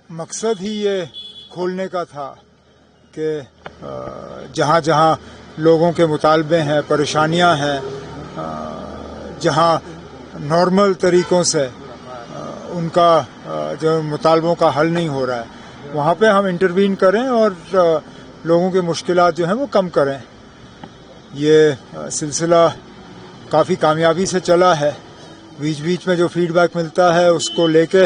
मकसद ही ये खोलने का था कि जहाँ जहाँ लोगों के मुतालबे हैं, परेशानियाँ हैं, जहाँ नॉर्मल तरीक़ों से उनका जो मुतालबों का हल नहीं हो रहा है, वहाँ पे हम इंटरवीन करें और लोगों के मुश्किलात जो हैं वो कम करें। ये सिलसिला काफ़ी कामयाबी से चला है। बीच बीच में जो फीडबैक मिलता है उसको लेके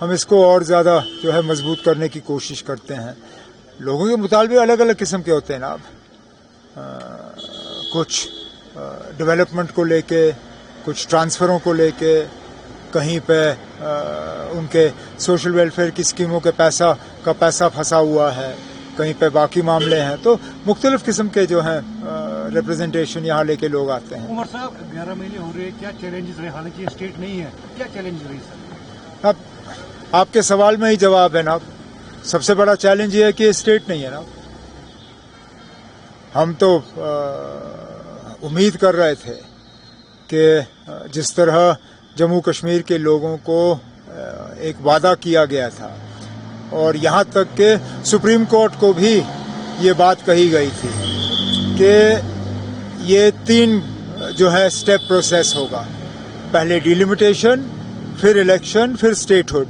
हम इसको और ज़्यादा जो है मजबूत करने की कोशिश करते हैं। लोगों के मुतालबे अलग अलग किस्म के होते हैं ना। कुछ डेवलपमेंट को लेके, कुछ ट्रांसफ़रों को लेके, कहीं पे उनके सोशल वेलफेयर की स्कीमों के पैसा फंसा हुआ है, कहीं पे बाकी मामले हैं। तो मुख्तलिफ किस्म के जो हैं रिप्रेजेंटेशन यहाँ लेके लोग आते हैं। उमर साहब 11 महीने हो रहे हैं, क्या चैलेंजेस रहे? हालांकि स्टेट नहीं है, क्या चैलेंज रही सर? अब आपके सवाल में ही जवाब है ना। सबसे बड़ा चैलेंज ये है कि स्टेट नहीं है ना। हम तो उम्मीद कर रहे थे कि जिस तरह जम्मू कश्मीर के लोगों को एक वादा किया गया था और यहाँ तक कि सुप्रीम कोर्ट को भी ये बात कही गई थी कि ये 3 जो है स्टेप प्रोसेस होगा। पहले डिलिमिटेशन, फिर इलेक्शन, फिर स्टेटहुड।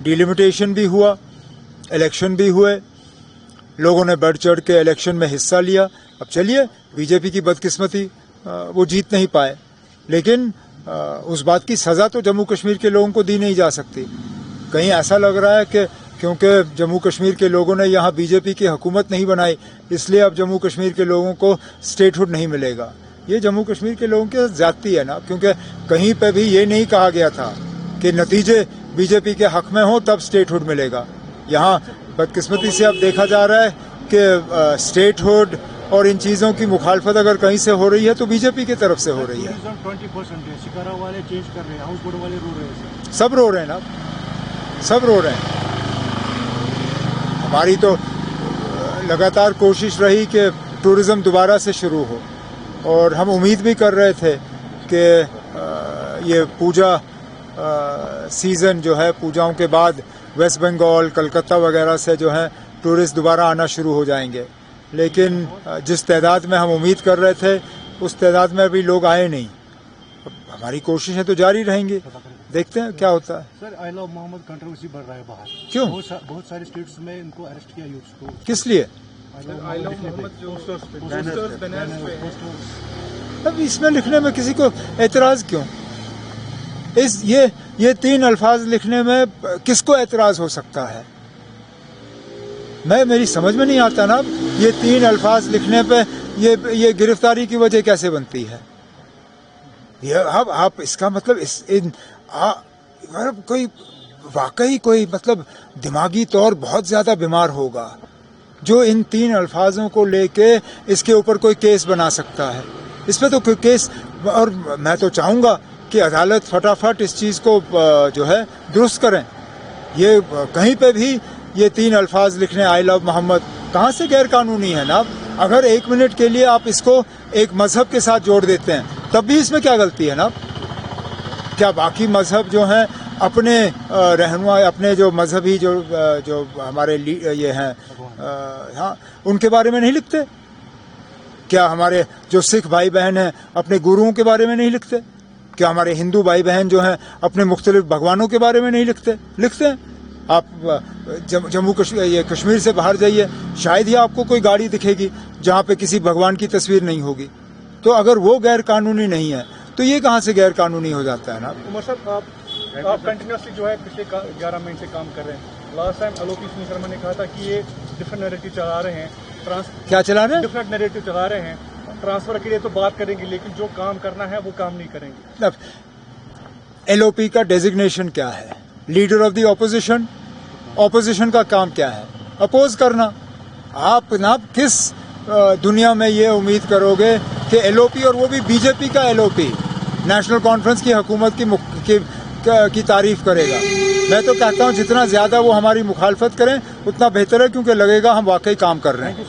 डिलिमिटेशन भी हुआ, इलेक्शन भी हुए, लोगों ने बढ़ चढ़ के इलेक्शन में हिस्सा लिया। अब चलिए, बीजेपी की बदकिस्मती वो जीत नहीं पाए, लेकिन उस बात की सज़ा तो जम्मू कश्मीर के लोगों को दी नहीं जा सकती। कहीं ऐसा लग रहा है कि क्योंकि जम्मू कश्मीर के लोगों ने यहाँ बीजेपी की हुकूमत नहीं बनाई, इसलिए अब जम्मू कश्मीर के लोगों को स्टेटहुड नहीं मिलेगा। ये जम्मू कश्मीर के लोगों के ज़्यादती है ना, क्योंकि कहीं पे भी ये नहीं कहा गया था कि नतीजे बीजेपी के हक में हो तब स्टेटहुड मिलेगा। यहाँ बदकिस्मती से अब देखा जा रहा है कि स्टेटहुड और इन चीज़ों की मुखालफत अगर कहीं से हो रही है तो बीजेपी की तरफ से हो रही है। 20% है, शिकारा वाले चेंज कर रहे हैं, हाउस बोर्ड वाले रो रहे हैं। सब रो रहे हैं ना, सब रो रहे हैं। हमारी तो लगातार कोशिश रही कि टूरिज़्म दोबारा से शुरू हो, और हम उम्मीद भी कर रहे थे कि ये पूजा सीज़न जो है, पूजाओं के बाद वेस्ट बंगाल, कलकत्ता वगैरह से जो है टूरिस्ट दोबारा आना शुरू हो जाएंगे। लेकिन जिस तादाद में हम उम्मीद कर रहे थे उस तादाद में अभी लोग आए नहीं। हमारी कोशिशें तो जारी रहेंगी, देखते हैं क्या होता है। Sir, I love Muhammad controversy बढ़ रहा है बाहर। क्यों? बहुत सारे स्टेट्स में इनको अरेस्ट किया यूथ को। किस लिए? आई लव मोहम्मद जो अब इसमें लिखने में किसी को एतराज़ क्यों? ये 3 अल्फाज लिखने में किसको एतराज़ हो सकता है? मेरी समझ में नहीं आता ना। ये 3 अल्फाज लिखने पे ये गिरफ्तारी की वजह कैसे बनती है? ये अब आप इसका मतलब कोई वाकई कोई मतलब दिमागी तौर बहुत ज़्यादा बीमार होगा जो इन 3 अल्फाजों को लेके इसके ऊपर कोई केस बना सकता है। इस पर तो कोई केस, और मैं तो चाहूँगा कि अदालत फटाफट इस चीज़ को जो है दुरुस्त करें। ये कहीं पे भी ये 3 अल्फाज लिखने आई लव मोहम्मद कहाँ से गैर कानूनी है ना? अगर 1 मिनट के लिए आप इसको एक मज़हब के साथ जोड़ देते हैं तब भी इसमें क्या गलती है ना? क्या बाकी मज़हब जो हैं अपने रहनुमा, अपने जो मजहबी जो हमारे ये हैं, हाँ, उनके बारे में नहीं लिखते? क्या हमारे जो सिख भाई बहन हैं अपने गुरुओं के बारे में नहीं लिखते? क्या हमारे हिंदू भाई बहन जो हैं अपने मुख्तलिफ भगवानों के बारे में नहीं लिखते? लिखते हैं। आप जम्मू कश्मीर से बाहर जाइए, शायद ही आपको कोई गाड़ी दिखेगी जहाँ पे किसी भगवान की तस्वीर नहीं होगी। तो अगर वो गैर कानूनी नहीं है तो ये कहाँ से गैर कानूनी हो जाता है ना? उमर साहब, आप कंटिन्यूसली जो है पिछले 11 महीने से काम कर रहे हैं। लास्ट टाइम आलोक शर्मा ने कहा था कि ये डिफरेंट नैरेटिव चला रहे हैं। क्या चला रहे हैं? डिफरेंट नैरेटिव चला रहे हैं। ट्रांसफर के लिए तो बात करेंगे, लेकिन जो काम करना है वो काम नहीं करेंगे। LOP का डेजिग्नेशन क्या है? Leader of the opposition. Opposition का काम क्या है? अपोज करना। आप ना किस दुनिया में ये उम्मीद करोगे कि LOP, और वो भी बीजेपी का LOP, नेशनल कॉन्फ्रेंस की हुकूमत की तारीफ करेगा? मैं तो कहता हूँ जितना ज़्यादा वो हमारी मुखालफत करें उतना बेहतर है, क्योंकि लगेगा हम वाकई काम कर रहे हैं।